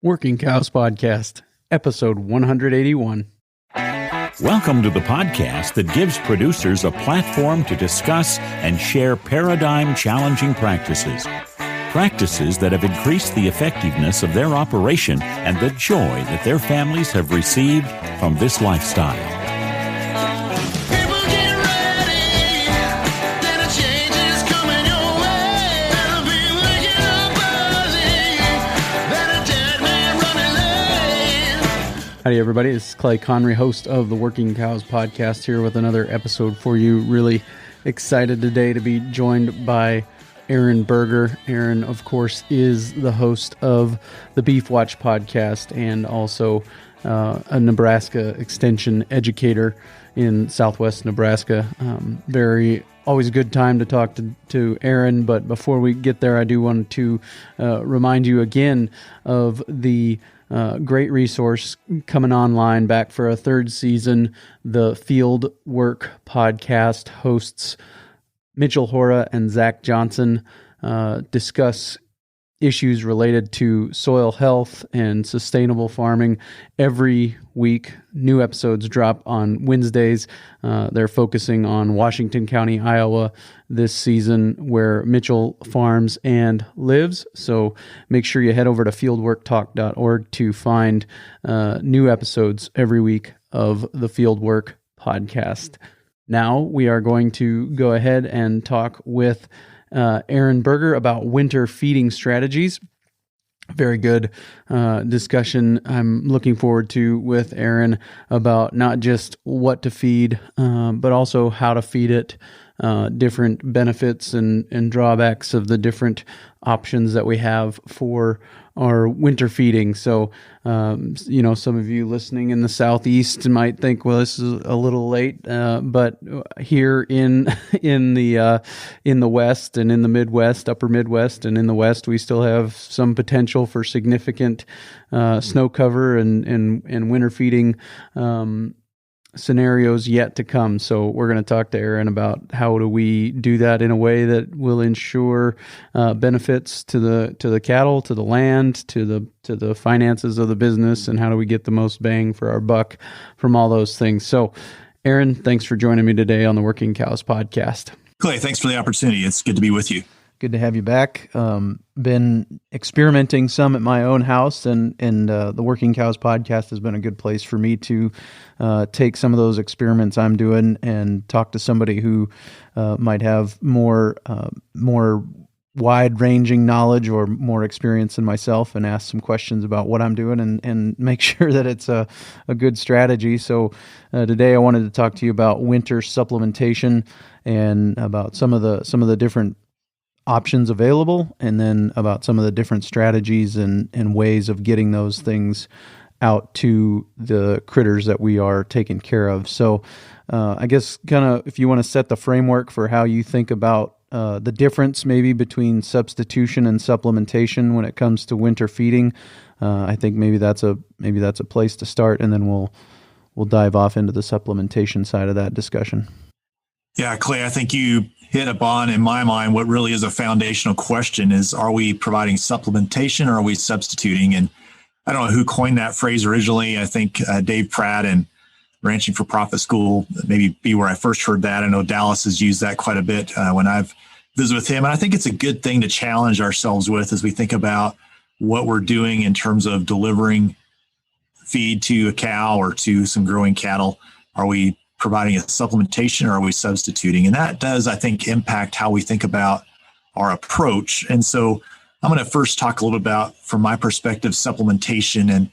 Working Cows Podcast, episode 181. Welcome to the podcast that gives producers a platform to discuss and share paradigm-challenging practices. Practices that have increased the effectiveness of their operation and the joy that their families have received from this lifestyle. Howdy, everybody. This is Clay Conry, host of the Working Cows Podcast, here with another episode for you. Really excited today to be joined by Aaron Berger. Aaron, of course, is the host of the BeefWatch Podcast and also a Nebraska extension educator in Southwest Nebraska. Always a good time to talk to Aaron, but before we get there, I do want to remind you again of the great resource coming online back for a third season. The Field Work Podcast hosts Mitchell Hora and Zach Johnson discuss issues related to soil health and sustainable farming every week. New episodes drop on Wednesdays. They're focusing on Washington County, Iowa this season, where Mitchell farms and lives. So make sure you head over to fieldworktalk.org to find new episodes every week of the Fieldwork Podcast. Now we are going to go ahead and talk with Aaron Berger about winter feeding strategies. Very good discussion I'm looking forward to with Aaron about not just what to feed, but also how to feed it, different benefits and drawbacks of the different options that we have for our winter feeding. So, some of you listening in the Southeast might think, well, this is a little late, but here in the West and in the Midwest, upper Midwest, and in the West, we still have some potential for significant snow cover and winter feeding scenarios yet to come. So we're going to talk to Aaron about how do we do that in a way that will ensure benefits to the cattle, to the land, to the finances of the business, and how do we get the most bang for our buck from all those things. So Aaron, thanks for joining me today on the Working Cows Podcast. Clay, thanks for the opportunity. It's good to be with you. Good to have you back. Been experimenting some at my own house, and the Working Cows Podcast has been a good place for me to take some of those experiments I'm doing and talk to somebody who might have more wide-ranging knowledge or more experience than myself, and ask some questions about what I'm doing and make sure that it's a good strategy. So today I wanted to talk to you about winter supplementation and about some of the different options available, and then about some of the different strategies and ways of getting those things out to the critters that we are taking care of. So I guess kind of if you want to set the framework for how you think about the difference maybe between substitution and supplementation when it comes to winter feeding, I think maybe that's a place to start, and then we'll dive off into the supplementation side of that discussion. Yeah, Clay, I think you hit upon, in my mind, what really is a foundational question is, are we providing supplementation or are we substituting? And I don't know who coined that phrase originally. I think Dave Pratt and Ranching for Profit School maybe be where I first heard that. I know Dallas has used that quite a bit when I've visited with him. And I think it's a good thing to challenge ourselves with as we think about what we're doing in terms of delivering feed to a cow or to some growing cattle. Are we providing a supplementation or are we substituting? And that does, I think, impact how we think about our approach. And so I'm going to first talk a little about, from my perspective, supplementation. And,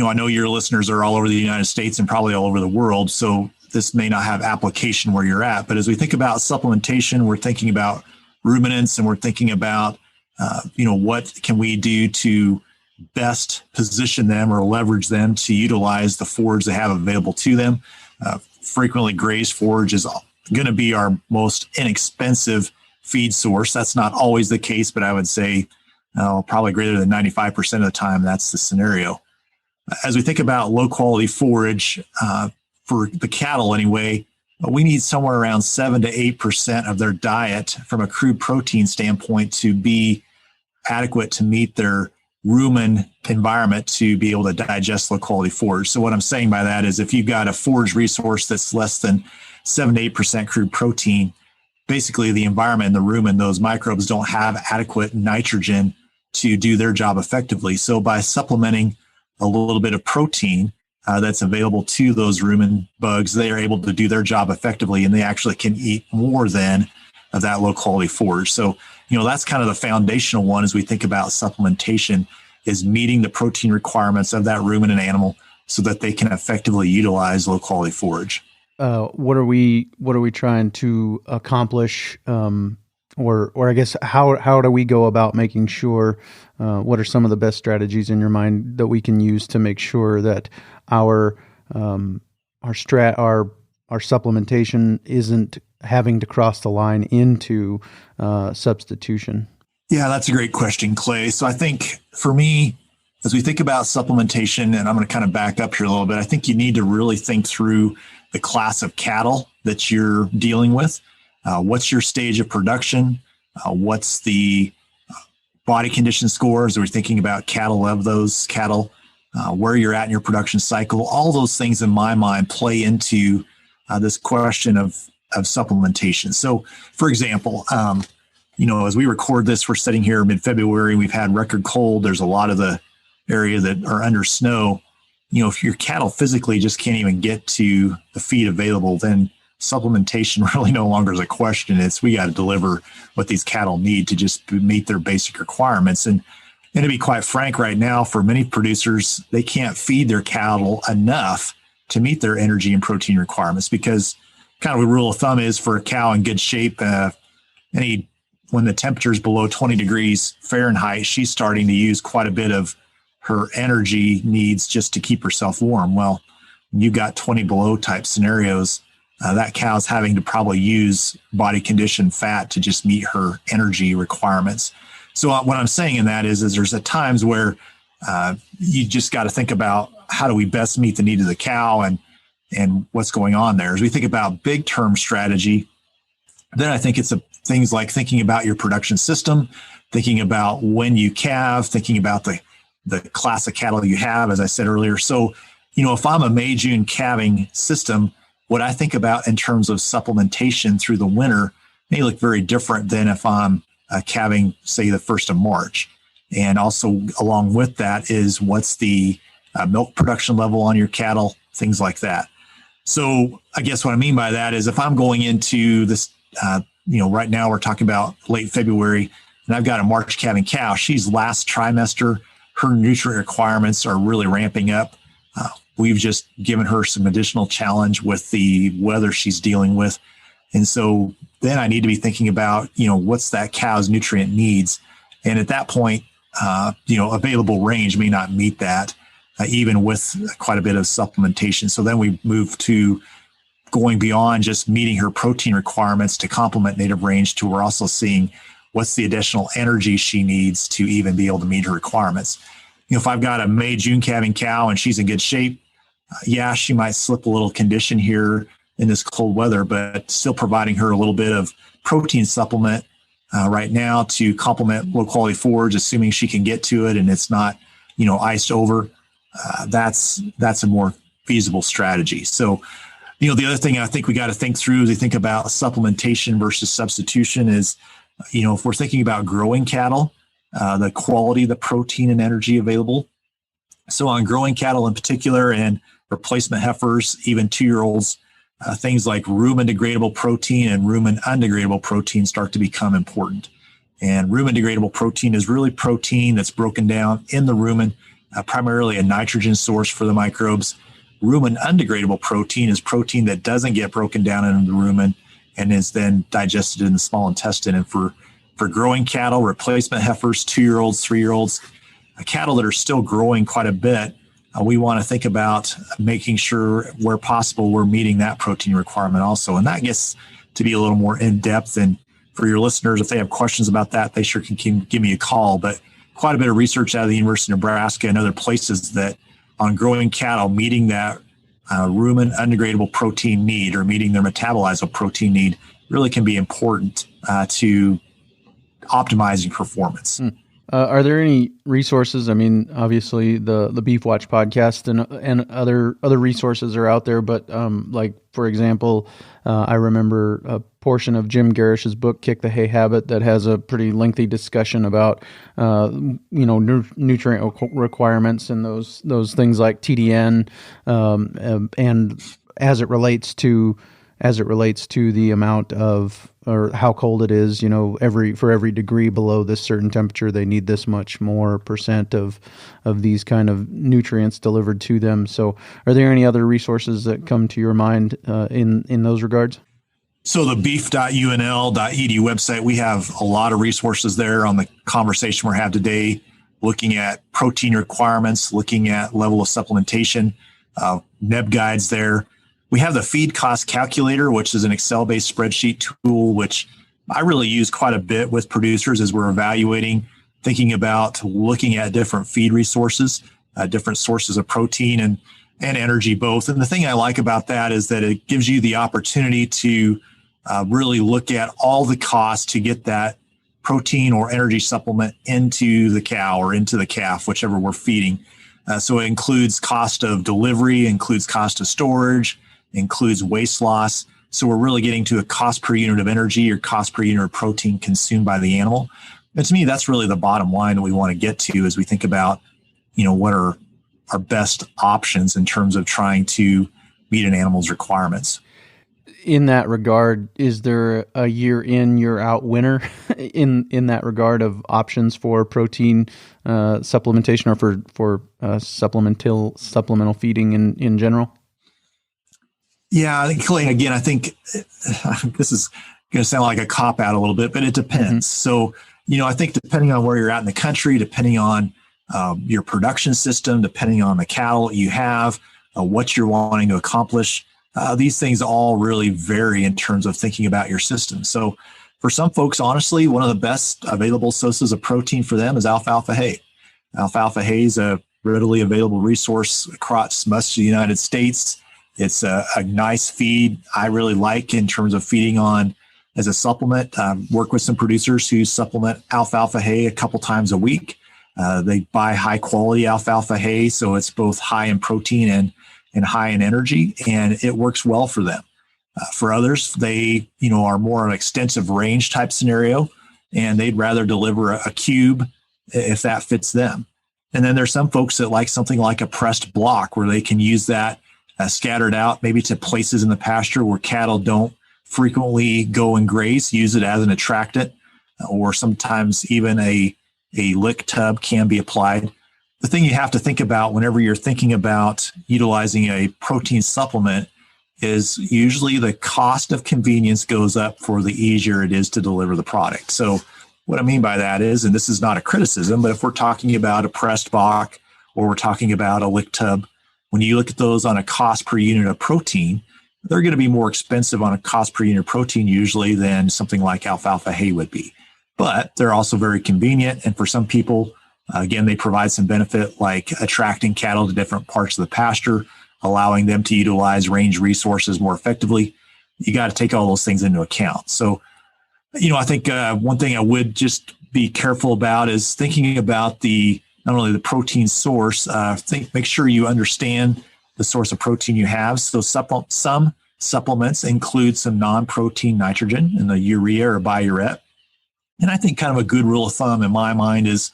I know your listeners are all over the United States and probably all over the world, so this may not have application where you're at. But as we think about supplementation, we're thinking about ruminants, and we're thinking about, what can we do to best position them or leverage them to utilize the forage they have available to them. Frequently grazed forage is going to be our most inexpensive feed source. That's not always the case, but I would say probably greater than 95% of the time, that's the scenario. As we think about low quality forage for the cattle anyway, we need somewhere around 7 to 8% of their diet from a crude protein standpoint to be adequate to meet their rumen environment to be able to digest low quality forage. So what I'm saying by that is if you've got a forage resource that's less than 7 to 8% crude protein, basically the environment in the rumen, those microbes don't have adequate nitrogen to do their job effectively. So by supplementing a little bit of protein that's available to those rumen bugs, they are able to do their job effectively, and they actually can eat more than of that low quality forage. So, that's kind of the foundational one as we think about supplementation, is meeting the protein requirements of that ruminant animal so that they can effectively utilize low quality forage. What are we trying to accomplish? Or I guess how do we go about making sure, what are some of the best strategies in your mind that we can use to make sure that our supplementation isn't having to cross the line into substitution? Yeah, that's a great question, Clay. So I think for me, as we think about supplementation, and I'm going to kind of back up here a little bit, I think you need to really think through the class of cattle that you're dealing with. What's your stage of production? What's the body condition scores? We're thinking about cattle of those cattle, where you're at in your production cycle. All those things in my mind play into this question of supplementation. So, for example, as we record this, we're sitting here mid-February. We've had record cold. There's a lot of the area that are under snow. If your cattle physically just can't even get to the feed available, then supplementation really no longer is a question. It's we got to deliver what these cattle need to just meet their basic requirements. And to be quite frank, right now, for many producers, they can't feed their cattle enough to meet their energy and protein requirements, because kind of a rule of thumb is for a cow in good shape, when the temperature is below 20 degrees Fahrenheit, she's starting to use quite a bit of her energy needs just to keep herself warm. Well, when you've got 20 below type scenarios, that cow's having to probably use body condition fat to just meet her energy requirements. So what I'm saying in that is there's at times where you just got to think about how do we best meet the need of the cow and what's going on there. As we think about big term strategy, then I think it's things like thinking about your production system, thinking about when you calve, thinking about the class of cattle you have, as I said earlier. So, if I'm a May, June calving system, what I think about in terms of supplementation through the winter may look very different than if I'm calving, say, the 1st of March. And also along with that is what's the milk production level on your cattle, things like that. So I guess what I mean by that is if I'm going into this, right now we're talking about late February, and I've got a March calving cow. She's last trimester. Her nutrient requirements are really ramping up. We've just given her some additional challenge with the weather she's dealing with. And so then I need to be thinking about, what's that cow's nutrient needs. And at that point, available range may not meet that, even with quite a bit of supplementation. So then we move to going beyond just meeting her protein requirements to complement native range to we're also seeing what's the additional energy she needs to even be able to meet her requirements. If I've got a May, June calving cow and she's in good shape, she might slip a little condition here in this cold weather, but still providing her a little bit of protein supplement right now to complement low quality forage, assuming she can get to it and it's not, iced over. That's a more feasible strategy. So, the other thing I think we got to think through as we think about supplementation versus substitution is, if we're thinking about growing cattle, the quality, the protein and energy available. So on growing cattle in particular and replacement heifers, even 2-year-olds, things like rumen degradable protein and rumen undegradable protein start to become important. And rumen degradable protein is really protein that's broken down in the rumen, primarily a nitrogen source for the microbes. Rumen undegradable protein is protein that doesn't get broken down in the rumen and is then digested in the small intestine. And for growing cattle, replacement heifers, 2-year-olds, 3-year-olds, cattle that are still growing quite a bit, we want to think about making sure where possible we're meeting that protein requirement also. And that gets to be a little more in-depth. And for your listeners, if they have questions about that, they sure can give me a call. But quite a bit of research out of the University of Nebraska and other places that on growing cattle, meeting that rumen undegradable protein need or meeting their metabolizable protein need really can be important to optimizing performance. Are there any resources? I mean, obviously the BeefWatch podcast and other resources are out there, but like for example, I remember a portion of Jim Garish's book "Kick the Hay Habit" that has a pretty lengthy discussion about nutrient requirements and those things like TDN and as it relates to the amount of, or how cold it is, for every degree below this certain temperature, they need this much more percent of these kind of nutrients delivered to them. So are there any other resources that come to your mind in those regards? So the beef.unl.edu website, we have a lot of resources there on the conversation we're having today, looking at protein requirements, looking at level of supplementation, NEB guides there. We have the feed cost calculator, which is an Excel-based spreadsheet tool, which I really use quite a bit with producers as we're evaluating, thinking about looking at different feed resources, different sources of protein and energy both. And the thing I like about that is that it gives you the opportunity to really look at all the costs to get that protein or energy supplement into the cow or into the calf, whichever we're feeding. So it includes cost of delivery, includes cost of storage, includes waste loss. So we're really getting to a cost per unit of energy or cost per unit of protein consumed by the animal. And to me, that's really the bottom line that we want to get to as we think about, what are our best options in terms of trying to meet an animal's requirements. In that regard, is there a year in, year out winner in that regard of options for protein supplementation or for supplemental feeding in general? Yeah, I think, Clay, again, I think this is going to sound like a cop-out a little bit, but it depends. Mm-hmm. So, I think depending on where you're at in the country, depending on your production system, depending on the cattle you have, what you're wanting to accomplish, these things all really vary in terms of thinking about your system. So for some folks, honestly, one of the best available sources of protein for them is alfalfa hay. Alfalfa hay is a readily available resource across much of the United States. It's a nice feed I really like in terms of feeding on as a supplement. Work with some producers who supplement alfalfa hay a couple times a week. They buy high quality alfalfa hay, so it's both high in protein and high in energy, and it works well for them. For others, they are more an extensive range type scenario, and they'd rather deliver a cube if that fits them. And then there's some folks that like something like a pressed block where they can use that scattered out maybe to places in the pasture where cattle don't frequently go and graze, use it as an attractant, or sometimes even a lick tub can be applied. The thing you have to think about whenever you're thinking about utilizing a protein supplement is usually the cost of convenience goes up for the easier it is to deliver the product. So what I mean by that is, and this is not a criticism, but if we're talking about a pressed block or we're talking about a lick tub, when you look at those on a cost per unit of protein, they're going to be more expensive on a cost per unit of protein usually than something like alfalfa hay would be. But they're also very convenient. And for some people, again, they provide some benefit like attracting cattle to different parts of the pasture, allowing them to utilize range resources more effectively. You got to take all those things into account. So, I think one thing I would just be careful about is thinking about not only the protein source, make sure you understand the source of protein you have. So some supplements include some non-protein nitrogen in the urea or biuret. And I think kind of a good rule of thumb in my mind is,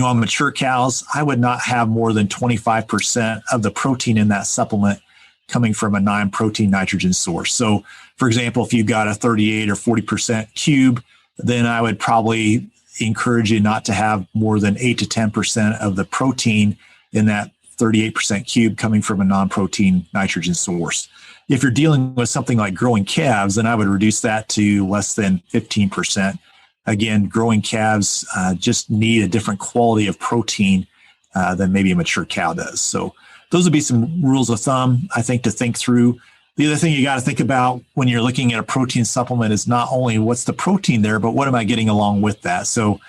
on mature cows, I would not have more than 25% of the protein in that supplement coming from a non-protein nitrogen source. So, for example, if you've got a 38 or 40% cube, then I would probably encourage you not to have more than 8 to 10% of the protein in that 38% cube coming from a non-protein nitrogen source. If you're dealing with something like growing calves, then I would reduce that to less than 15%. Again, growing calves just need a different quality of protein than maybe a mature cow does. So those would be some rules of thumb, I think, to think through. The other thing you got to think about when you're looking at a protein supplement is not only what's the protein there, but what am I getting along with that? So,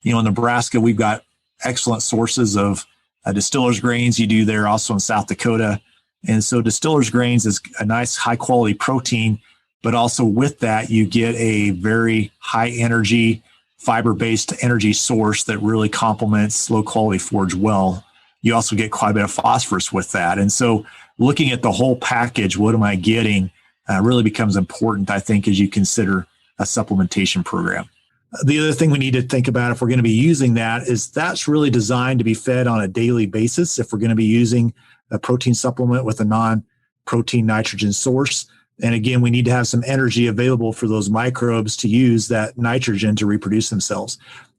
in Nebraska, we've got excellent sources of distillers grains. You do there also in South Dakota. And so distillers grains is a nice high quality protein, but also with that, you get a very high energy fiber-based energy source that really complements low-quality forage well, you also get quite a bit of phosphorus with that. And so looking at the whole package, what am I getting, really becomes important, I think, as you consider a supplementation program. The other thing we need to think about if we're going to be using that is that's really designed to be fed on a daily basis. If we're going to be using a protein supplement with a non-protein nitrogen source. And again, we need to have some energy available for those microbes to use that nitrogen to reproduce themselves.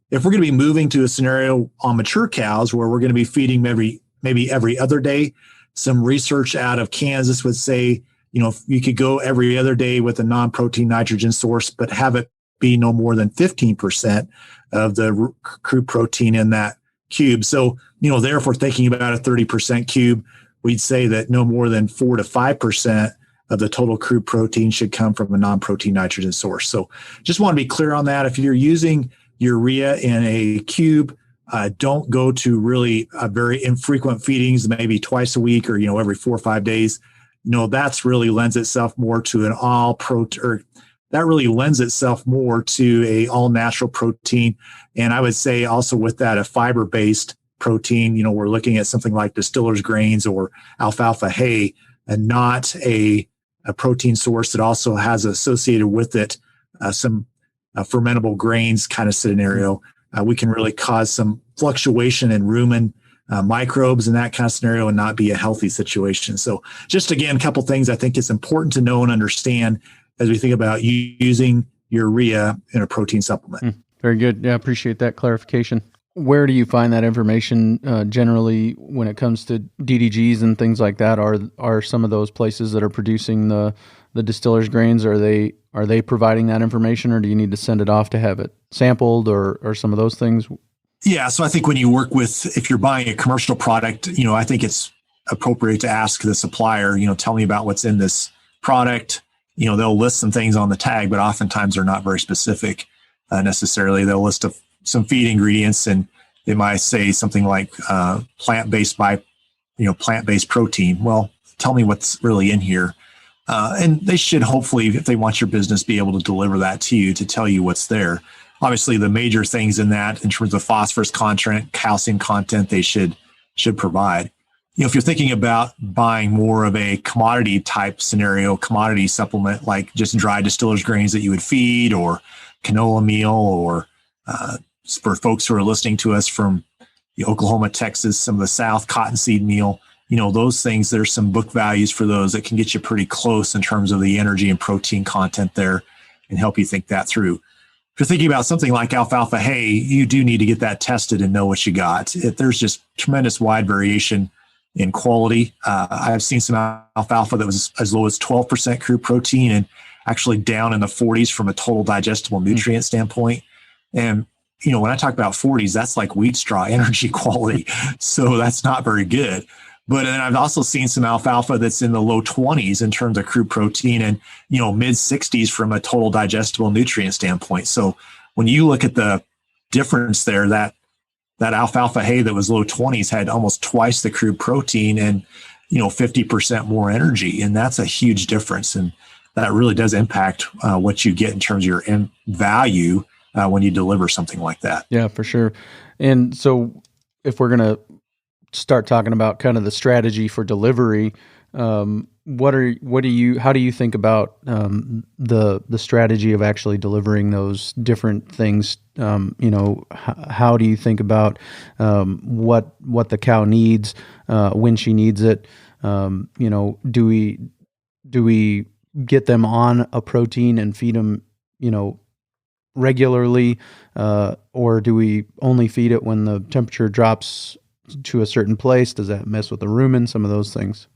If we're going to be moving to a scenario on mature cows where we're going to be feeding maybe every other day, some research out of Kansas would say, if you could go every other day with a non-protein nitrogen source, but have it be no more than 15% of the crude protein in that cube. So, there, if we're thinking about a 30% cube, we'd say that no more than 4 to 5% of the total crude protein should come from a non-protein nitrogen source. So just want to be clear on that. If you're using urea in a cube, don't go to really very infrequent feedings, maybe twice a week or, every 4 or 5 days. That's really lends itself more to an that really lends itself more to a all natural protein. And I would say also with that, a fiber-based protein, we're looking at something like distillers grains or alfalfa hay, and not a protein source that also has associated with it some fermentable grains kind of scenario. We can really cause some fluctuation in rumen microbes in that kind of scenario and not be a healthy situation. So just again, a couple things I think it's important to know and understand as we think about using urea in a protein supplement. Very good. Yeah, I appreciate that clarification. Where do you find that information generally when it comes to DDGs and things like that? Are some of those places that are producing the distillers grains, are they providing that information, or do you need to send it off to have it sampled or some of those things? Yeah, so I think when you work with, if you're buying a commercial product, I think it's appropriate to ask the supplier, tell me about what's in this product. They'll list some things on the tag, but oftentimes they're not very specific necessarily. They'll list some feed ingredients, and they might say something like plant-based protein. Well, tell me what's really in here. And they should hopefully, if they want your business, be able to deliver that to you to tell you what's there. Obviously, the major things in that, in terms of phosphorus content, calcium content, they should provide. If you're thinking about buying more of a commodity type scenario, commodity supplement, like just dry distillers grains that you would feed, or canola meal, or for folks who are listening to us from Oklahoma, Texas, some of the South, cottonseed meal, those things, there's some book values for those that can get you pretty close in terms of the energy and protein content there and help you think that through. If you're thinking about something like alfalfa hay, you do need to get that tested and know what you got. There's just tremendous wide variation in quality. I've seen some alfalfa that was as low as 12% crude protein and actually down in the 40s from a total digestible nutrient standpoint. And, when I talk about 40s, that's like wheat straw energy quality. So that's not very good. But then I've also seen some alfalfa that's in the low 20s in terms of crude protein and, mid 60s from a total digestible nutrient standpoint. So when you look at the difference there, that alfalfa hay that was low 20s had almost twice the crude protein and, 50% more energy. And that's a huge difference. And that really does impact what you get in terms of your end value when you deliver something like that. Yeah, for sure. And so if we're going to start talking about kind of the strategy for delivery, how do you think about the strategy of actually delivering those different things? How do you think about what the cow needs when she needs it? Do we get them on a protein and feed them, regularly, or do we only feed it when the temperature drops to a certain place? Does that mess with the rumen? Some of those things.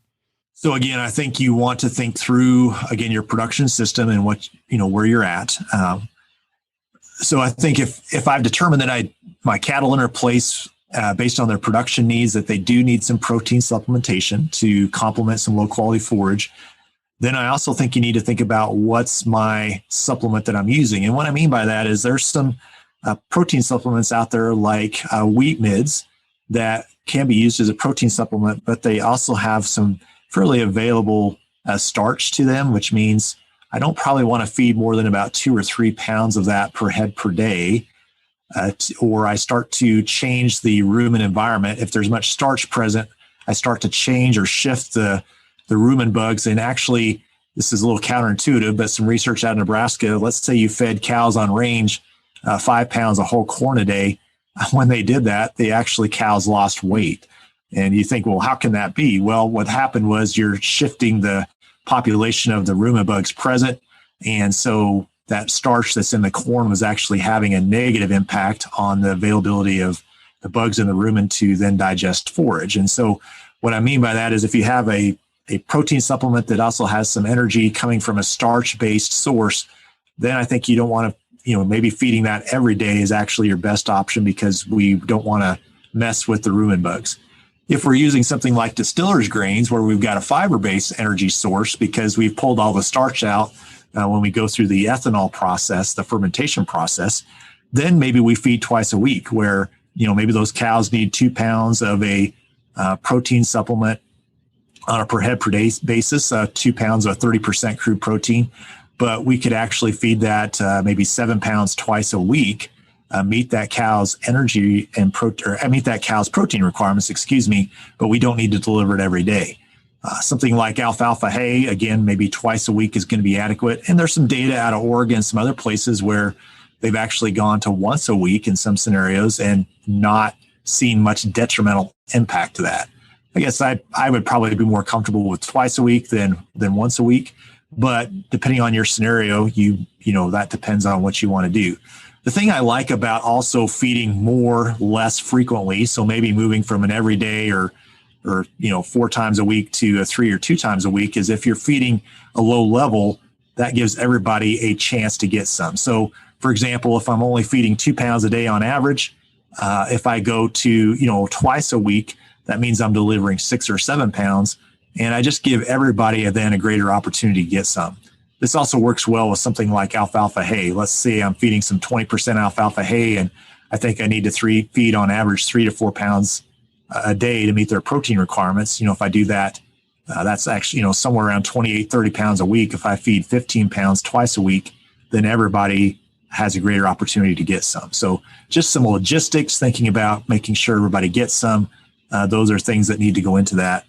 So again, I think you want to think through, again, your production system and what, where you're at. So I think if I've determined that my cattle in a place based on their production needs, that they do need some protein supplementation to complement some low quality forage, then I also think you need to think about what's my supplement that I'm using. And what I mean by that is there's some protein supplements out there like wheat mids that can be used as a protein supplement, but they also have some fairly available starch to them, which means I don't probably want to feed more than about 2 or 3 pounds of that per head per day. or I start to change the rumen environment. If there's much starch present, I start to change or shift the rumen bugs. And actually, this is a little counterintuitive, but some research out of Nebraska, let's say you fed cows on range 5 pounds of whole corn a day. When they did that, cows lost weight. And you think, well, how can that be? Well, what happened was you're shifting the population of the rumen bugs present. And so that starch that's in the corn was actually having a negative impact on the availability of the bugs in the rumen to then digest forage. And so what I mean by that is if you have a protein supplement that also has some energy coming from a starch-based source, then I think you don't want to, maybe feeding that every day is actually your best option because we don't want to mess with the rumen bugs. If we're using something like distiller's grains where we've got a fiber-based energy source because we've pulled all the starch out when we go through the ethanol process, the fermentation process, then maybe we feed twice a week where, maybe those cows need 2 pounds of a protein supplement on a per head per day basis, 2 pounds of 30% crude protein, but we could actually feed that maybe 7 pounds twice a week, meet that cow's energy and meet that cow's protein requirements, but we don't need to deliver it every day. Something like alfalfa hay, again, maybe twice a week is going to be adequate. And there's some data out of Oregon, some other places where they've actually gone to once a week in some scenarios and not seen much detrimental impact to that. I guess I would probably be more comfortable with twice a week than once a week. But depending on your scenario, that depends on what you want to do. The thing I like about also feeding more less frequently, so maybe moving from an everyday or 4 times a week to a 3 or 2 times a week, is if you're feeding a low level, that gives everybody a chance to get some. So, for example, if I'm only feeding 2 pounds a day on average, if I go to twice a week, that means I'm delivering 6 or 7 pounds, and I just give everybody then a greater opportunity to get some. This also works well with something like alfalfa hay. Let's say I'm feeding some 20% alfalfa hay, and I think I need to feed on average 3 to 4 pounds a day to meet their protein requirements. If I do that, that's actually, somewhere around 28, 30 pounds a week. If I feed 15 pounds twice a week, then everybody has a greater opportunity to get some. So just some logistics, thinking about making sure everybody gets some. Those are things that need to go into that.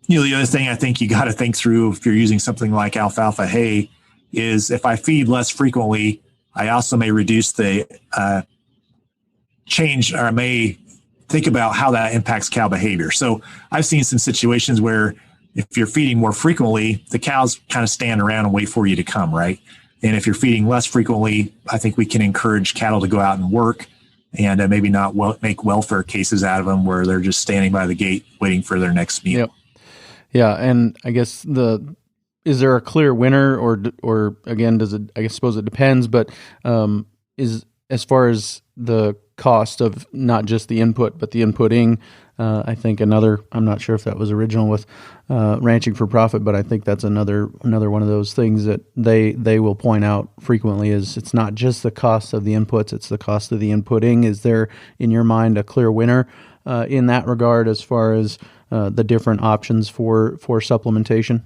The other thing I think you got to think through if you're using something like alfalfa hay is if I feed less frequently, I also may reduce the change, or I may think about how that impacts cow behavior. So I've seen some situations where if you're feeding more frequently, the cows kind of stand around and wait for you to come, right? And if you're feeding less frequently, I think we can encourage cattle to go out and work and maybe not make welfare cases out of them where they're just standing by the gate waiting for their next meal. Yep. Yeah, and I guess is there a clear winner, or again, I suppose it depends, but is as far as the cost of not just the input but the inputting, I think I'm not sure if that was original with Ranching for Profit, but I think that's another one of those things that they will point out frequently is it's not just the cost of the inputs, it's the cost of the inputting. Is there, in your mind, a clear winner in that regard as far as the different options for supplementation?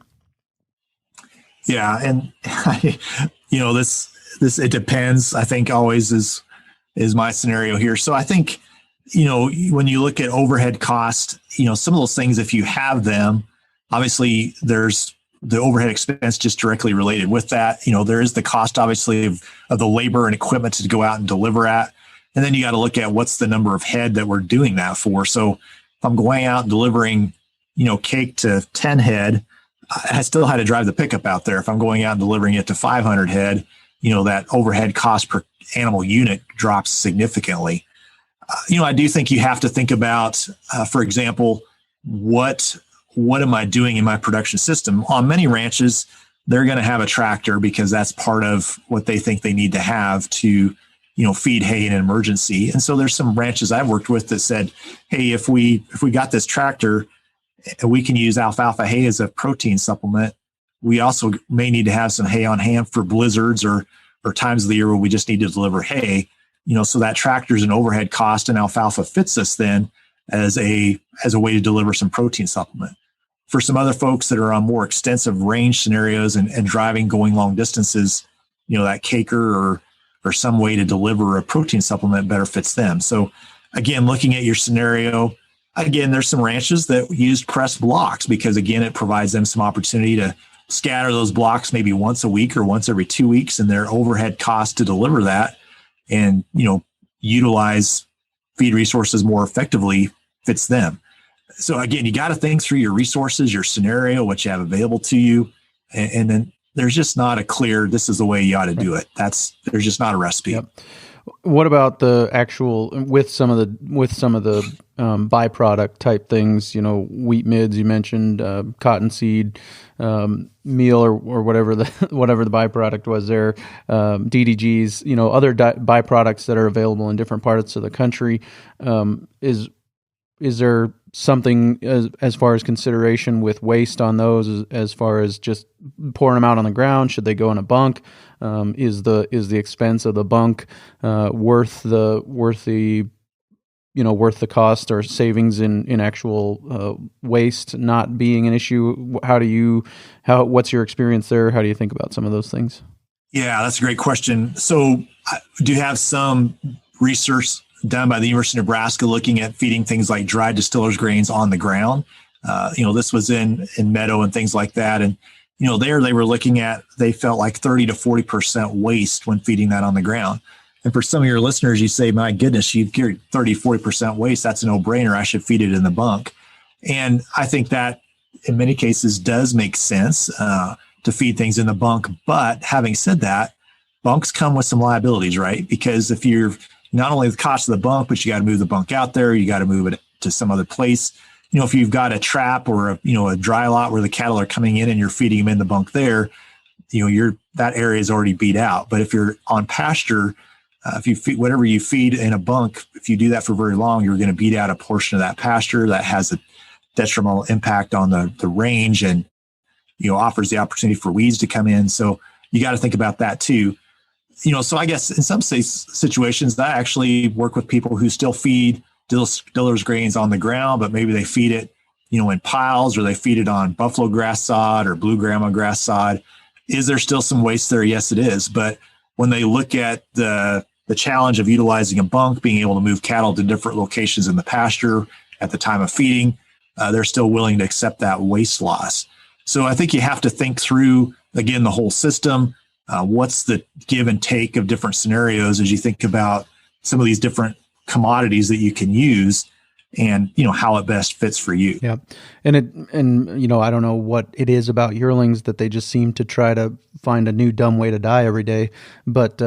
Yeah, and this it depends. I think always is my scenario here. So I think when you look at overhead cost, some of those things, if you have them, obviously there's the overhead expense just directly related with that. There is the cost obviously of the labor and equipment to go out and deliver at, and then you got to look at what's the number of head that we're doing that for. So if I'm going out and delivering, cake to 10 head, I still had to drive the pickup out there. If I'm going out and delivering it to 500 head, that overhead cost per animal unit drops significantly. I do think you have to think about, for example, what am I doing in my production system? On many ranches, they're going to have a tractor because that's part of what they think they need to have to, feed hay in an emergency. And so there's some ranches I've worked with that said, hey, if we got this tractor, we can use alfalfa hay as a protein supplement. We also may need to have some hay on hand for blizzards or times of the year where we just need to deliver hay. So that tractor's an overhead cost, and alfalfa fits us then as a way to deliver some protein supplement. For some other folks that are on more extensive range scenarios and driving, going long distances, that caker or some way to deliver a protein supplement better fits them. So again, looking at your scenario, again, there's some ranches that use pressed blocks because, again, it provides them some opportunity to scatter those blocks maybe once a week or once every 2 weeks, and their overhead cost to deliver that and, utilize feed resources more effectively fits them. So again, you got to think through your resources, your scenario, what you have available to you. And then there's just not a clear, this is the way you ought to do it. There's just not a recipe. Yep. What about the actual, with some of the byproduct type things, wheat midds you mentioned, cottonseed meal or whatever the byproduct was there, DDGs, other byproducts that are available in different parts of the country. Is there something as far as consideration with waste on those, as far as just pouring them out on the ground? Should they go in a bunk? Is the expense of the bunk worth the cost or savings in actual waste not being an issue? What's your experience there? How do you think about some of those things? Yeah, that's a great question. So I do have some research done by the University of Nebraska looking at feeding things like dried distillers grains on the ground. This was in meadow and things like that. And, there they were looking at, they felt like 30 to 40% waste when feeding that on the ground. And for some of your listeners, you say, my goodness, you've carried 30, 40% waste. That's a no-brainer. I should feed it in the bunk. And I think that in many cases does make sense to feed things in the bunk. But having said that, bunks come with some liabilities, right? Because if you're not only the cost of the bunk, but you got to move the bunk out there, you got to move it to some other place. If you've got a trap or a dry lot where the cattle are coming in and you're feeding them in the bunk there, that area is already beat out. But if you're on pasture, if you feed whatever you feed in a bunk, if you do that for very long, you're going to beat out a portion of that pasture that has a detrimental impact on the range and offers the opportunity for weeds to come in. So you got to think about that too. So I guess in some situations, I actually work with people who still feed distillers grains on the ground, but maybe they feed it, in piles, or they feed it on buffalo grass sod or blue grandma grass sod. Is there still some waste there? Yes, it is. But when they look at the challenge of utilizing a bunk, being able to move cattle to different locations in the pasture at the time of feeding, they're still willing to accept that waste loss. So I think you have to think through, again, the whole system. What's the give and take of different scenarios as you think about some of these different commodities that you can use and, how it best fits for you. Yeah. And I don't know what it is about yearlings that they just seem to try to find a new dumb way to die every day. But,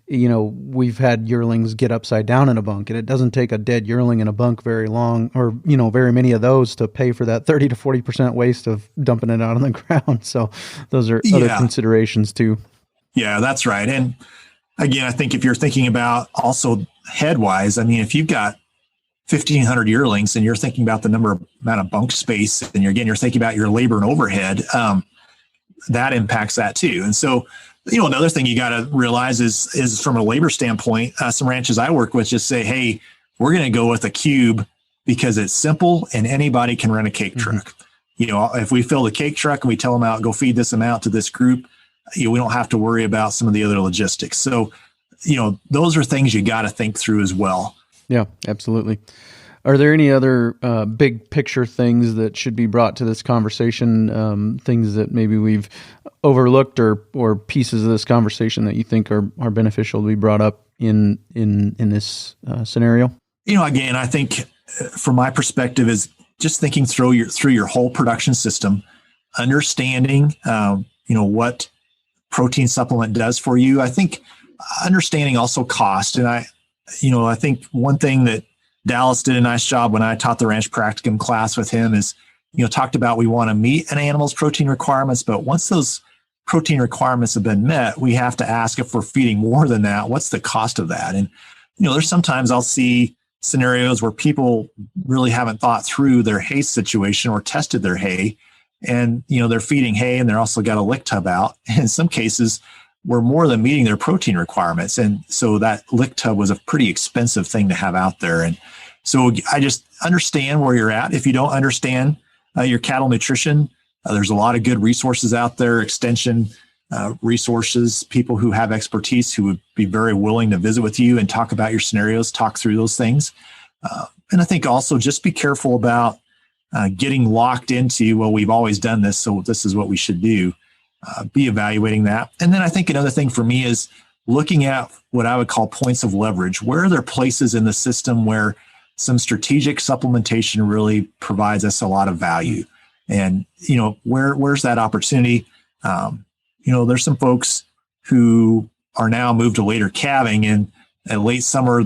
we've had yearlings get upside down in a bunk, and it doesn't take a dead yearling in a bunk very long or, very many of those to pay for that 30 to 40% waste of dumping it out on the ground. So those are other considerations too. Yeah, that's right. And again, I think if you're thinking about also headwise, if you've got 1,500 yearlings and you're thinking about the amount of bunk space, and you're thinking about your labor and overhead, that impacts that too. And so, another thing you got to realize is from a labor standpoint, some ranches I work with just say, hey, we're going to go with a cube because it's simple and anybody can rent a cake truck. If we fill the cake truck and we tell them go feed this amount to this group, we don't have to worry about some of the other logistics. So, those are things you got to think through as well. Yeah, absolutely. Are there any other big picture things that should be brought to this conversation, things that maybe we've overlooked or pieces of this conversation that you think are beneficial to be brought up in this scenario? Again, I think from my perspective is just thinking through your whole production system, understanding, what protein supplement does for you. I think understanding also cost. And I think one thing that Dallas did a nice job when I taught the ranch practicum class with him is, talked about we want to meet an animal's protein requirements, but once those protein requirements have been met, we have to ask if we're feeding more than that, what's the cost of that? And, there's sometimes I'll see scenarios where people really haven't thought through their hay situation or tested their hay. And, they're feeding hay and they're also got a lick tub out. In some cases, we're more than meeting their protein requirements. And so that lick tub was a pretty expensive thing to have out there. And so I just understand where you're at. If you don't understand your cattle nutrition, there's a lot of good resources out there, extension resources, people who have expertise who would be very willing to visit with you and talk about your scenarios, talk through those things. And I think also just be careful about getting locked into, well, we've always done this, so this is what we should do. Be evaluating that. And then I think another thing for me is looking at what I would call points of leverage. Where are there places in the system where some strategic supplementation really provides us a lot of value? And, where's that opportunity? There's some folks who are now moved to later calving, and at late summer,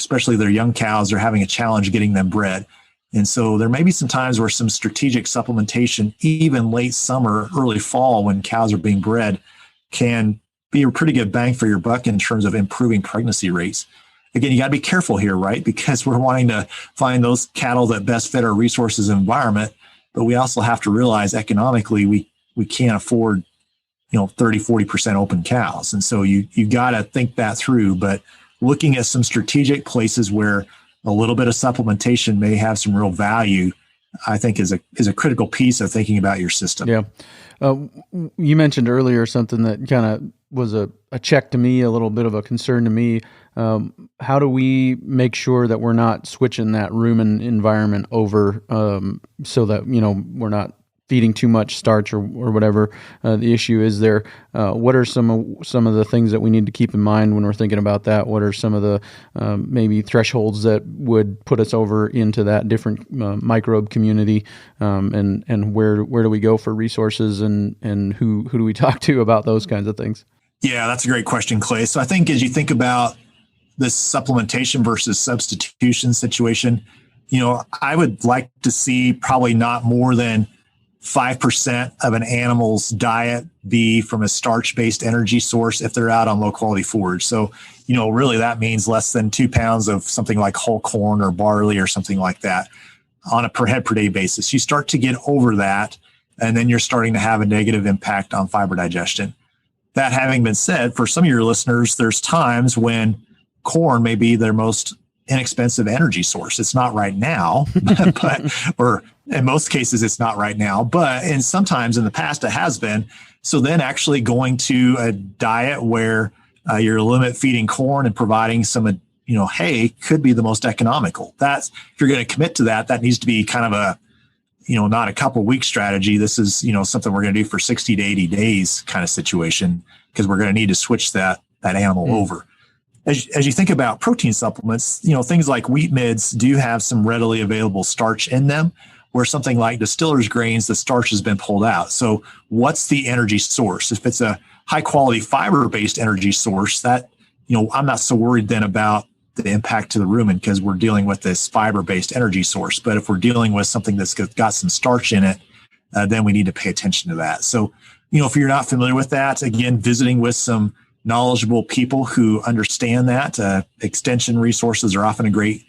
especially their young cows, are having a challenge getting them bred. And so there may be some times where some strategic supplementation, even late summer, early fall, when cows are being bred, can be a pretty good bang for your buck in terms of improving pregnancy rates. Again, you got to be careful here, right? Because we're wanting to find those cattle that best fit our resources and environment, but we also have to realize economically we can't afford 30-40% open cows. And so you got to think that through. But looking at some strategic places where a little bit of supplementation may have some real value, I think is a critical piece of thinking about your system. Yeah. You mentioned earlier something that kind of was a check to me, a little bit of a concern to me. How do we make sure that we're not switching that rumen environment over so that, we're not feeding too much starch or whatever the issue is there? What are some of the things that we need to keep in mind when we're thinking about that? What are some of the maybe thresholds that would put us over into that different microbe community? And where do we go for resources, and who do we talk to about those kinds of things? Yeah, that's a great question, Clay. So I think as you think about this supplementation versus substitution situation, I would like to see probably not more than 5% of an animal's diet be from a starch-based energy source if they're out on low-quality forage. So, really that means less than 2 pounds of something like whole corn or barley or something like that on a per head per day basis. You start to get over that, and then you're starting to have a negative impact on fiber digestion. That having been said, for some of your listeners, there's times when corn may be their most inexpensive energy source. It's not right now, or in most cases, it's not right now, and sometimes in the past it has been. So then actually going to a diet where you're limit feeding corn and providing some, hay could be the most economical. If you're going to commit to that, that needs to be kind of a, not a couple week strategy. This is, something we're going to do for 60 to 80 days kind of situation, because we're going to need to switch that animal over. As you think about protein supplements, things like wheat mids do have some readily available starch in them, where something like distiller's grains, the starch has been pulled out. So what's the energy source? If it's a high quality fiber-based energy source, that, I'm not so worried then about the impact to the rumen, because we're dealing with this fiber-based energy source. But if we're dealing with something that's got some starch in it, then we need to pay attention to that. So, if you're not familiar with that, again, visiting with some knowledgeable people who understand that. Extension resources are often a great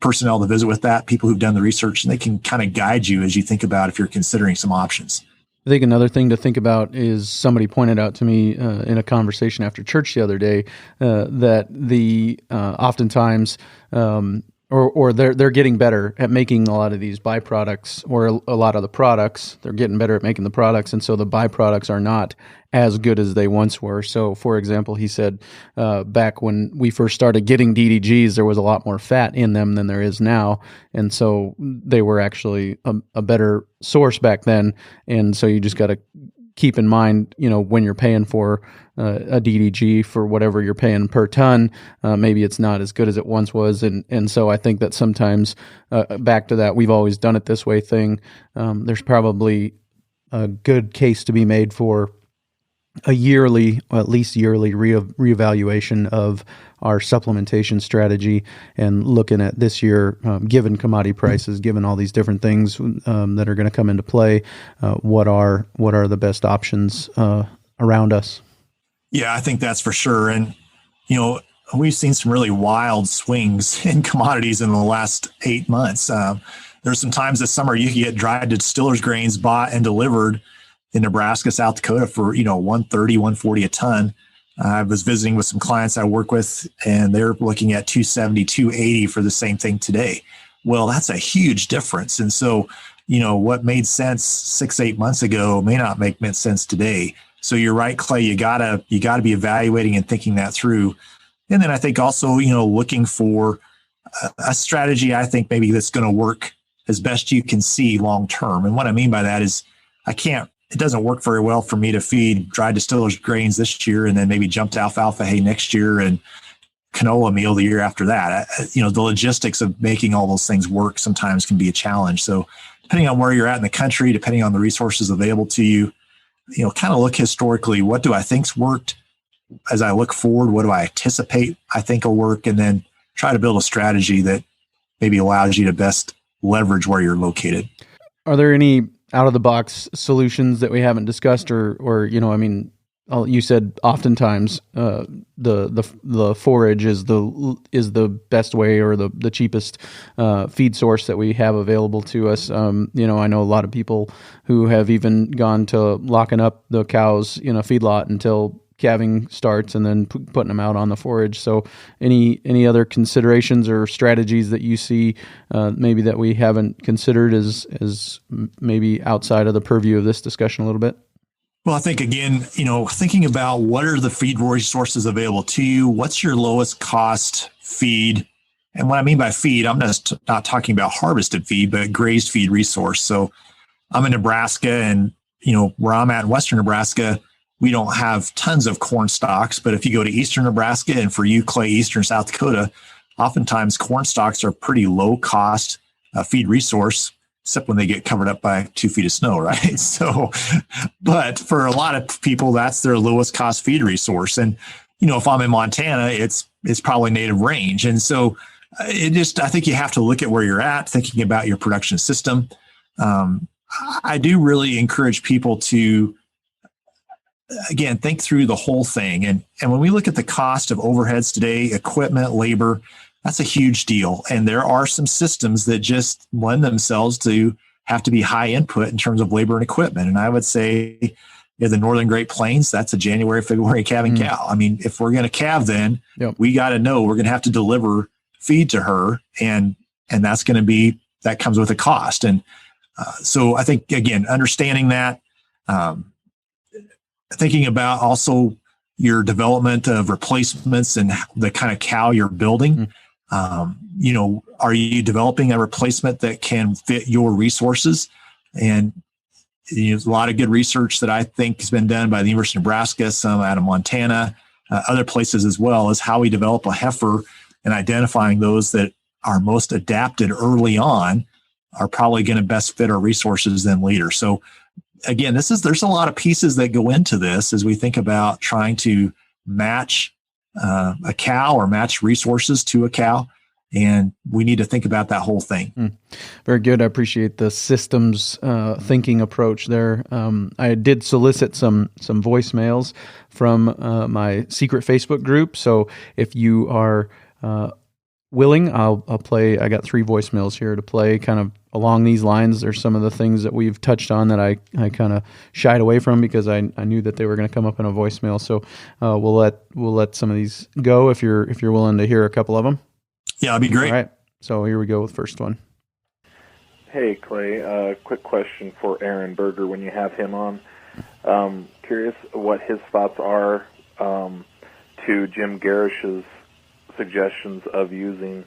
personnel to visit with that, people who've done the research, and they can kind of guide you as you think about if you're considering some options. I think another thing to think about is somebody pointed out to me in a conversation after church the other day that the oftentimes or they're getting better at making a lot of these byproducts, or a lot of the products. They're getting better at making the products, and so the byproducts are not as good as they once were. So, for example, he said back when we first started getting DDGs, there was a lot more fat in them than there is now, and so they were actually a better source back then. And so you just got to keep in mind, when you're paying for a DDG for whatever you're paying per ton, maybe it's not as good as it once was. And so I think that sometimes, back to that, we've always done it this way thing. There's probably a good case to be made for a yearly, or at least yearly reevaluation of our supplementation strategy, and looking at this year, given commodity prices, given all these different things that are going to come into play, what are the best options around us? Yeah, I think that's for sure. And, we've seen some really wild swings in commodities in the last 8 months. There's some times this summer you can get dried distiller's grains bought and delivered in Nebraska, South Dakota for, $130, $140 a ton. I was visiting with some clients I work with, and they're looking at $270, $280 for the same thing today. Well, that's a huge difference. And so, what made sense 6-8 months ago may not make sense today. So you're right, Clay, you gotta be evaluating and thinking that through. And then I think also, looking for a strategy, I think maybe that's going to work as best you can see long-term. And what I mean by that is it doesn't work very well for me to feed dried distillers grains this year and then maybe jump to alfalfa hay next year and canola meal the year after that. The logistics of making all those things work sometimes can be a challenge. So depending on where you're at in the country, depending on the resources available to you, kind of look historically, what do I think's worked? As I look forward, what do I anticipate I think will work? And then try to build a strategy that maybe allows you to best leverage where you're located. Are there any out-of-the-box solutions that we haven't discussed, or you said oftentimes the forage is the best way or the cheapest feed source that we have available to us. I know a lot of people who have even gone to locking up the cows in a feedlot until calving starts and then putting them out on the forage. So any other considerations or strategies that you see maybe that we haven't considered as maybe outside of the purview of this discussion a little bit? Well, I think, again, thinking about what are the feed resources available to you, what's your lowest cost feed? And what I mean by feed, I'm just not talking about harvested feed, but grazed feed resource. So I'm in Nebraska, and, where I'm at in Western Nebraska, we don't have tons of corn stalks, but if you go to Eastern Nebraska, and for you, Clay, Eastern South Dakota, oftentimes corn stalks are pretty low cost feed resource, except when they get covered up by 2 feet of snow, right? So, but for a lot of people, that's their lowest cost feed resource. And, if I'm in Montana, it's probably native range. And so I think you have to look at where you're at, thinking about your production system. I do really encourage people to, again, think through the whole thing. And when we look at the cost of overheads today, equipment, labor, that's a huge deal. And there are some systems that just lend themselves to have to be high input in terms of labor and equipment. And I would say the Northern Great Plains, that's a January, February calving cow. I mean, if we're going to calve, then we got to know we're going to have to deliver feed to her. And that's going to be, that comes with a cost. And so I think, again, understanding that, thinking about also your development of replacements and the kind of cow you're building. Are you developing a replacement that can fit your resources? And there's a lot of good research that I think has been done by the University of Nebraska, some out of Montana, other places as well, as how we develop a heifer and identifying those that are most adapted early on are probably going to best fit our resources then later. So again, there's a lot of pieces that go into this as we think about trying to match a cow or match resources to a cow. And we need to think about that whole thing. Very good. I appreciate the systems thinking approach there. I did solicit some voicemails from my secret Facebook group. So if you are willing, I'll play. I got 3 voicemails here to play kind of along these lines. There's some of the things that we've touched on that I kind of shied away from because I knew that they were going to come up in a voicemail. So we'll let some of these go if you're willing to hear a couple of them. Yeah, that'd be great. All right. So here we go with the first one. Hey, Clay. Quick question for Aaron Berger when you have him on. Curious what his thoughts are to Jim Garish's suggestions of using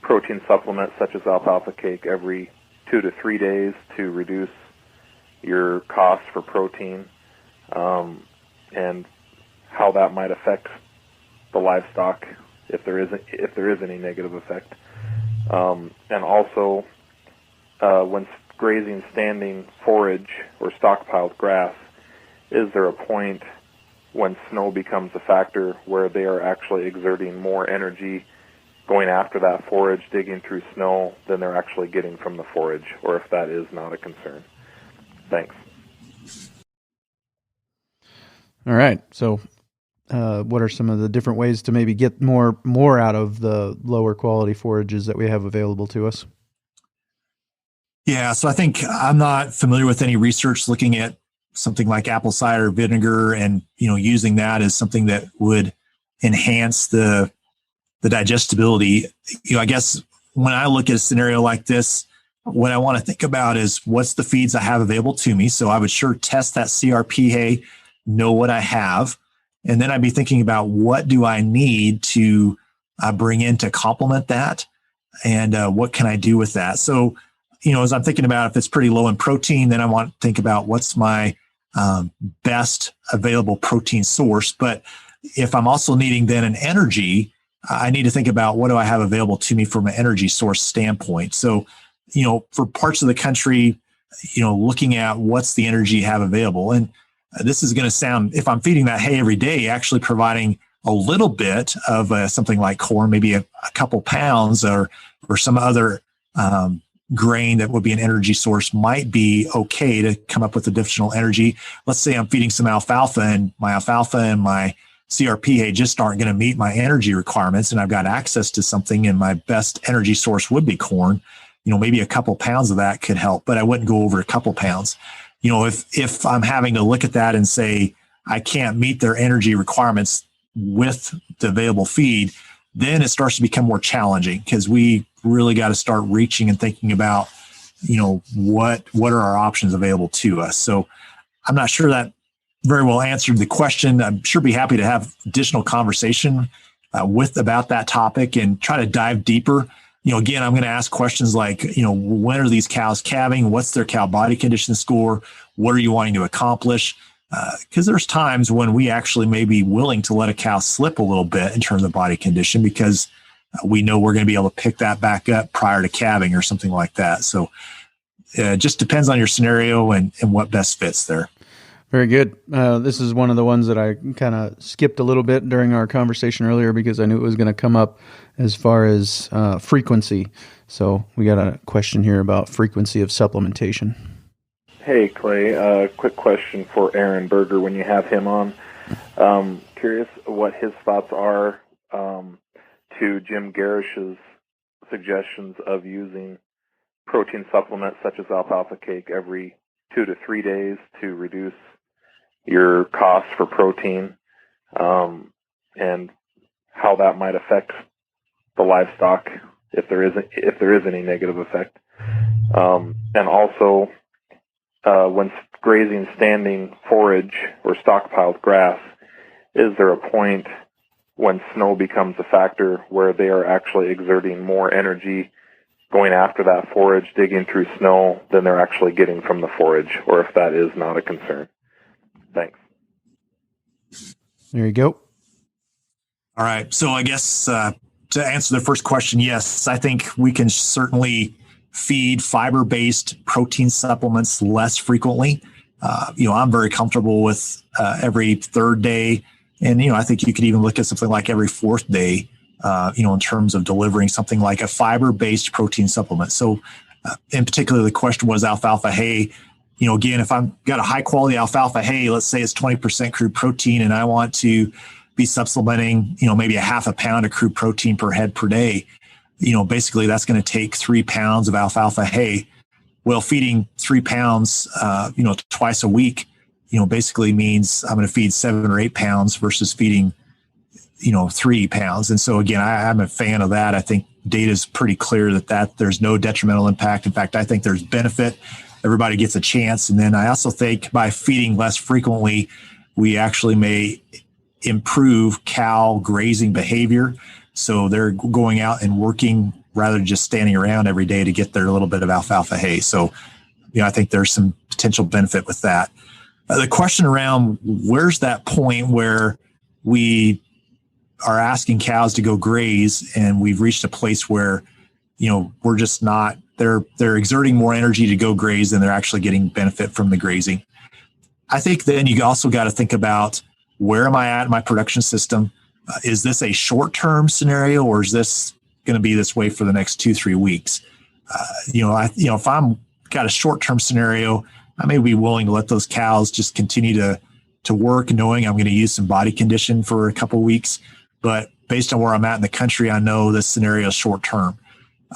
protein supplements such as alfalfa cake every 2 to 3 days to reduce your cost for protein, and how that might affect the livestock if there is any negative effect. And also, when grazing standing forage or stockpiled grass, is there a point when snow becomes a factor where they are actually exerting more energy going after that forage, digging through snow, than they're actually getting from the forage, or if that is not a concern? Thanks. All right. So what are some of the different ways to maybe get more out of the lower quality forages that we have available to us? Yeah, so I think I'm not familiar with any research looking at something like apple cider vinegar and, using that as something that would enhance the digestibility. I guess when I look at a scenario like this, what I want to think about is what's the feeds I have available to me. So I would sure test that CRP hay know what I have, and then I'd be thinking about what do I need to bring in to complement that, and what can I do with that. So, as I'm thinking about if it's pretty low in protein, then I want to think about what's my best available protein source. But if I'm also needing then an energy, I need to think about what do I have available to me from an energy source standpoint. So, for parts of the country, looking at what's the energy you have available. And this is going to sound, if I'm feeding that hay every day, actually providing a little bit of something like corn, maybe a couple pounds or some other grain that would be an energy source might be okay to come up with additional energy. Let's say I'm feeding some alfalfa and my CRP hay just aren't going to meet my energy requirements, and I've got access to something and my best energy source would be corn. Maybe a couple pounds of that could help, but I wouldn't go over a couple pounds. If I'm having to look at that and say I can't meet their energy requirements with the available feed, then it starts to become more challenging, because we really got to start reaching and thinking about, what are our options available to us. So I'm not sure that very well answered the question. I'm sure be happy to have additional conversation about that topic and try to dive deeper. Again, I'm going to ask questions like, when are these cows calving? What's their cow body condition score? What are you wanting to accomplish? Because there's times when we actually may be willing to let a cow slip a little bit in terms of body condition, because we know we're going to be able to pick that back up prior to calving or something like that. So it just depends on your scenario and what best fits there. Very good. This is one of the ones that I kind of skipped a little bit during our conversation earlier because I knew it was going to come up as far as frequency. So we got a question here about frequency of supplementation. Hey, Clay. Quick question for Aaron Berger when you have him on. Curious what his thoughts are to Jim Garish's suggestions of using protein supplements such as alfalfa cake every 2 to 3 days to reduce your costs for protein, and how that might affect the livestock if there is any negative effect. And also, when grazing standing forage or stockpiled grass, is there a point when snow becomes a factor where they are actually exerting more energy going after that forage, digging through snow, than they're actually getting from the forage, or if that is not a concern? Thanks. There you go. All right. So I guess to answer the first question, yes, I think we can certainly feed fiber-based protein supplements less frequently. I'm very comfortable with every third day. And, I think you could even look at something like every fourth day, in terms of delivering something like a fiber-based protein supplement. So in particular, the question was alfalfa hay. Again, if I've got a high quality alfalfa hay, let's say it's 20% crude protein, and I want to be supplementing, maybe a half a pound of crude protein per head per day, basically that's going to take 3 pounds of alfalfa hay. Well, feeding 3 pounds, twice a week, basically means I'm going to feed 7 or 8 pounds versus feeding 3 pounds. And so again, I'm a fan of that. I think data is pretty clear that there's no detrimental impact. In fact, I think there's benefit. Everybody gets a chance. And then I also think by feeding less frequently, we actually may improve cow grazing behavior. So they're going out and working rather than just standing around every day to get their little bit of alfalfa hay. So, I think there's some potential benefit with that. The question around where's that point where we are asking cows to go graze and we've reached a place where, we're just not, they're exerting more energy to go graze than they're actually getting benefit from the grazing. I think then you also got to think about where am I at in my production system? Is this a short-term scenario, or is this going to be this way for the next 2-3 weeks? If I'm got a short-term scenario, I may be willing to let those cows just continue to work, knowing I'm going to use some body condition for a couple of weeks. But based on where I'm at in the country, I know this scenario is short-term.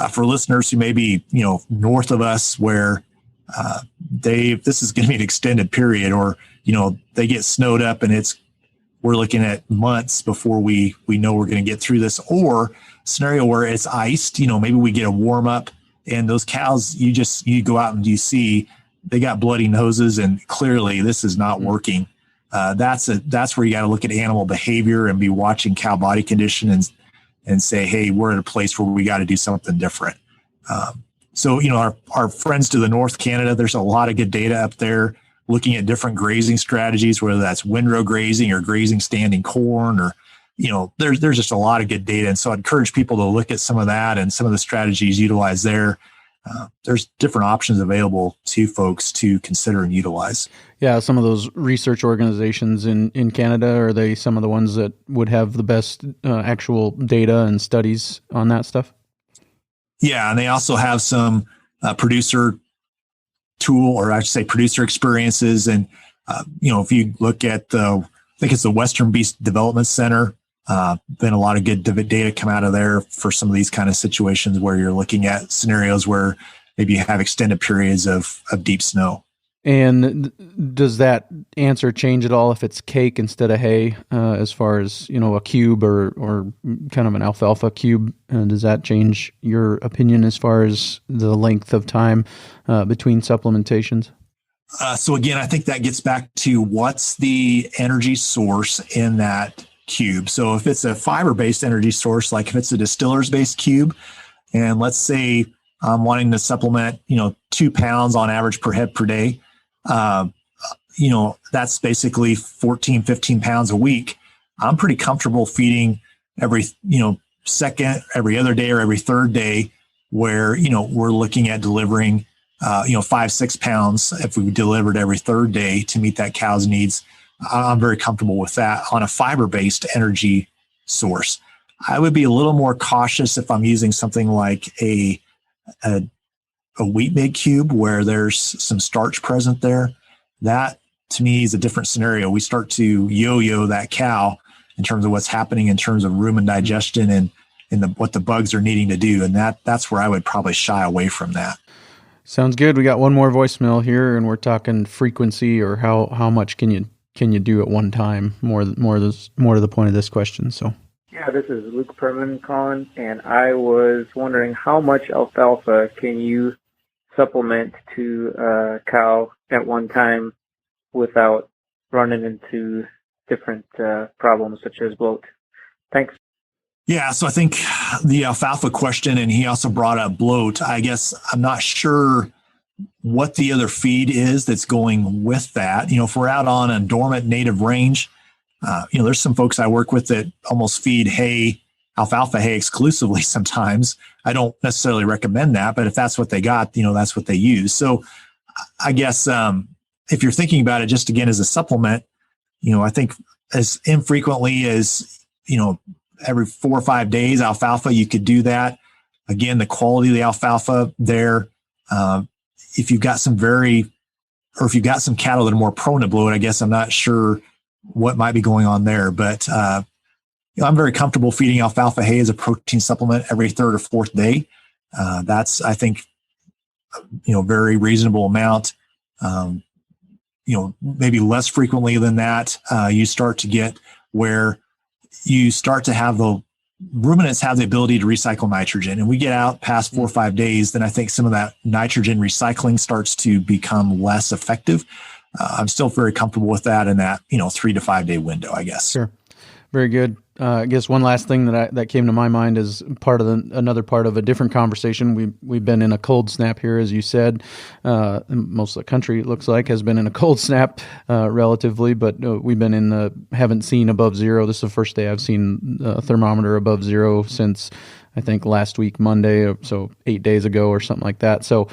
For listeners who may be, north of us, where this is going to be an extended period, or they get snowed up and we're looking at months before we know we're going to get through this, or scenario where it's iced. Maybe we get a warm up and those cows, you go out and you see they got bloody noses, and clearly this is not working. That's where you got to look at animal behavior and be watching cow body condition and say, hey, we're at a place where we got to do something different. So, our friends to the north, Canada, there's a lot of good data up there looking at different grazing strategies, whether that's windrow grazing or grazing standing corn, or, there's just a lot of good data. And so I encourage people to look at some of that and some of the strategies utilized there. There's different options available to folks to consider and utilize. Yeah, some of those research organizations in Canada, are they some of the ones that would have the best actual data and studies on that stuff? Yeah, and they also have some producer tool, or I should say producer experiences. And, if you look at I think it's the Western Beef Development Center, been a lot of good data come out of there for some of these kind of situations where you're looking at scenarios where maybe you have extended periods of deep snow. And does that answer change at all if it's cake instead of hay, as far as, a cube or kind of an alfalfa cube? Does that change your opinion as far as the length of time between supplementations? So again, I think that gets back to what's the energy source in that cube. So if it's a fiber-based energy source, like if it's a distiller's-based cube, and let's say I'm wanting to supplement, 2 pounds on average per head per day, that's basically 14, 15 pounds a week. I'm pretty comfortable feeding every, second, every other day or every third day, where, we're looking at delivering, 5, 6 pounds if we delivered every third day to meet that cow's needs. I'm very comfortable with that on a fiber-based energy source. I would be a little more cautious if I'm using something like a wheat big cube where there's some starch present there. That to me is a different scenario. We start to yo-yo that cow in terms of what's happening in terms of rumen digestion and what the bugs are needing to do. And that's where I would probably shy away from that. Sounds good. We got one more voicemail here, and we're talking frequency, or how much can you do at one time? More to the point of this question. So. Yeah, this is Luke Perman calling, and I was wondering how much alfalfa can you supplement to a cow at one time without running into different problems such as bloat? Thanks. Yeah, so I think the alfalfa question, and he also brought up bloat. I guess I'm not sure what the other feed is that's going with that. If we're out on a dormant native range, there's some folks I work with that almost feed alfalfa hay exclusively sometimes. I don't necessarily recommend that, but if that's what they got, that's what they use. So I guess if you're thinking about it just again as a supplement, I think as infrequently as, every 4 or 5 days alfalfa, you could do that. Again, the quality of the alfalfa there, if you've got some cattle that are more prone to bloat, I guess I'm not sure what might be going on there, but I'm very comfortable feeding alfalfa hay as a protein supplement every third or fourth day. That's, I think, very reasonable amount. Maybe less frequently than that, you start to get where you start to have the ruminants have the ability to recycle nitrogen, and we get out past 4 or 5 days, then I think some of that nitrogen recycling starts to become less effective. I'm still very comfortable with that in that, 3 to 5 day window, I guess. Sure. Very good. I guess one last thing that came to my mind is another part of a different conversation. We've been in a cold snap here, as you said. Most of the country, it looks like, has been in a cold snap relatively, but we've been haven't seen above zero. This is the first day I've seen a thermometer above zero since, I think, last week, Monday, so 8 days ago or something like that. So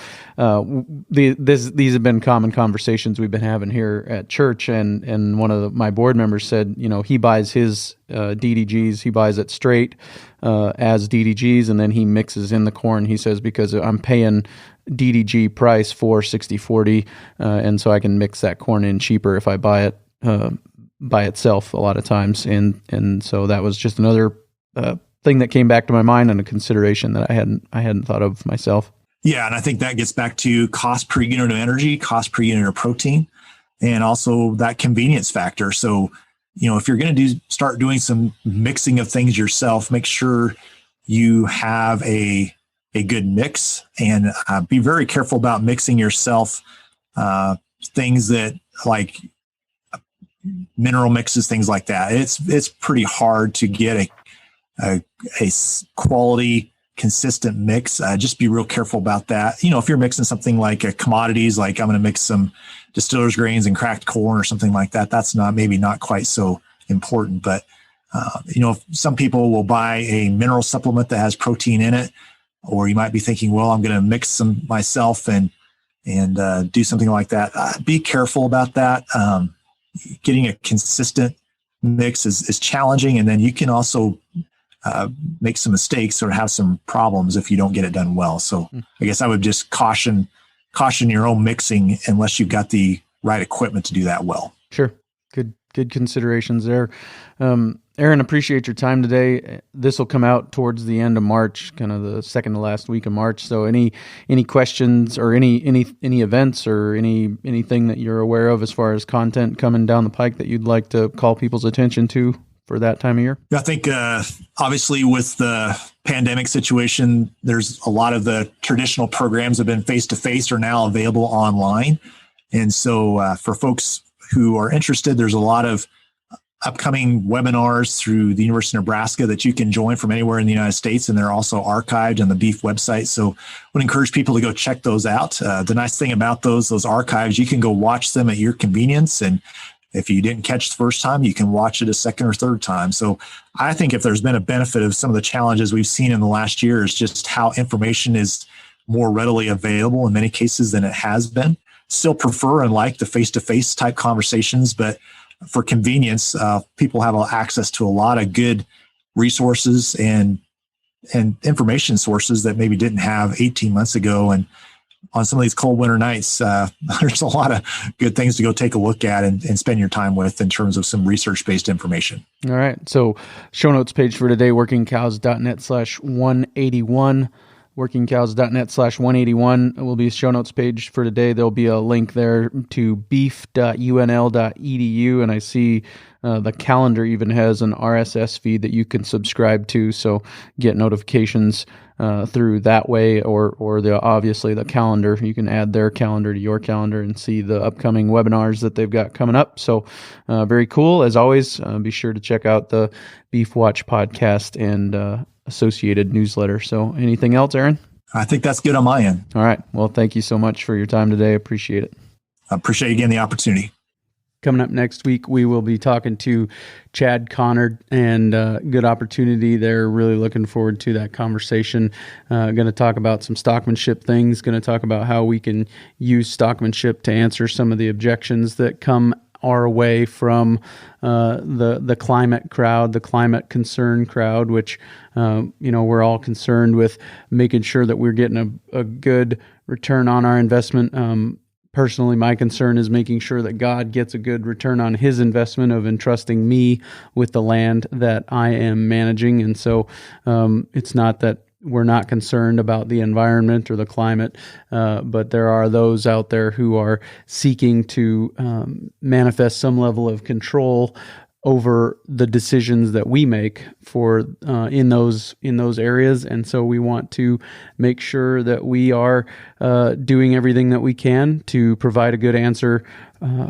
these have been common conversations we've been having here at church, and one of my board members said, he buys his DDGs, he buys it straight as DDGs, and then he mixes in the corn. He says, because I'm paying DDG price for 60/40, and so I can mix that corn in cheaper if I buy it by itself a lot of times. And so that was just another thing that came back to my mind, and a consideration that I hadn't thought of myself. Yeah, and I think that gets back to cost per unit of energy, cost per unit of protein, and also that convenience factor. So, if you're going to start doing some mixing of things yourself, make sure you have a good mix, and be very careful about mixing yourself things that, like, mineral mixes, things like that. It's pretty hard to get a quality, consistent mix. Just be real careful about that. If you're mixing something like commodities, like I'm going to mix some distiller's grains and cracked corn or something like that, that's maybe not quite so important. But some people will buy a mineral supplement that has protein in it, or you might be thinking, well, I'm going to mix some myself and do something like that. Be careful about that. Getting a consistent mix is challenging, and then you can also make some mistakes or have some problems if you don't get it done well. So I guess I would just caution your own mixing unless you've got the right equipment to do that well. Sure. Good considerations there. Aaron, appreciate your time today. This will come out towards the end of March, kind of the second to last week of March. So any questions or any events or anything that you're aware of as far as content coming down the pike that you'd like to call people's attention to for that time of year? I think obviously with the pandemic situation, there's a lot of the traditional programs that have been face-to-face are now available online. And so for folks who are interested, there's a lot of upcoming webinars through the University of Nebraska that you can join from anywhere in the United States, and they're also archived on the Beef website. So I would encourage people to go check those out. The nice thing about those archives, you can go watch them at your convenience, and if you didn't catch the first time, you can watch it a second or third time. So I think if there's been a benefit of some of the challenges we've seen in the last year is just how information is more readily available in many cases than it has been. Still prefer and like the face-to-face type conversations, but for convenience, people have access to a lot of good resources and information sources that maybe didn't have 18 months ago. And on some of these cold winter nights, there's a lot of good things to go take a look at and spend your time with in terms of some research-based information. All right. So show notes page for today, workingcows.net/181. workingcows.net/181 will be a show notes page for today. There'll be a link there to beef.unl.edu, and I see the calendar even has an RSS feed that you can subscribe to, so get notifications through that way, or obviously the calendar. You can add their calendar to your calendar and see the upcoming webinars that they've got coming up. So very cool. As always, be sure to check out the BeefWatch podcast and associated newsletter. So anything else, Aaron? I think that's good on my end. All right. Well, thank you so much for your time today. Appreciate it. I appreciate again the opportunity. Coming up next week, we will be talking to Chad Connard, and good opportunity there. Really looking forward to that conversation. Going to talk about some stockmanship things, going to talk about how we can use stockmanship to answer some of the objections that come our way from the climate crowd, the climate concern crowd, which we're all concerned with making sure that we're getting a good return on our investment. Personally, my concern is making sure that God gets a good return on his investment of entrusting me with the land that I am managing. And so it's not that we're not concerned about the environment or the climate, but there are those out there who are seeking to manifest some level of control over the decisions that we make for in those areas. And so we want to make sure that we are doing everything that we can to provide a good answer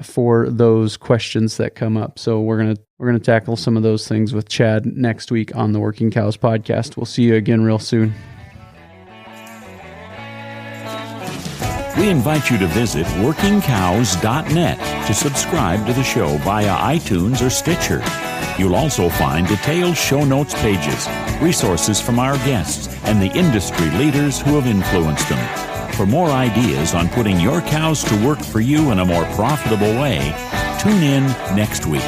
for those questions that come up. So we're gonna tackle some of those things with Chad next week on the Working Cows podcast. We'll see you again real soon. We invite you to visit workingcows.net to subscribe to the show via iTunes or Stitcher. You'll also find detailed show notes pages, resources from our guests, and the industry leaders who have influenced them. For more ideas on putting your cows to work for you in a more profitable way, tune in next week.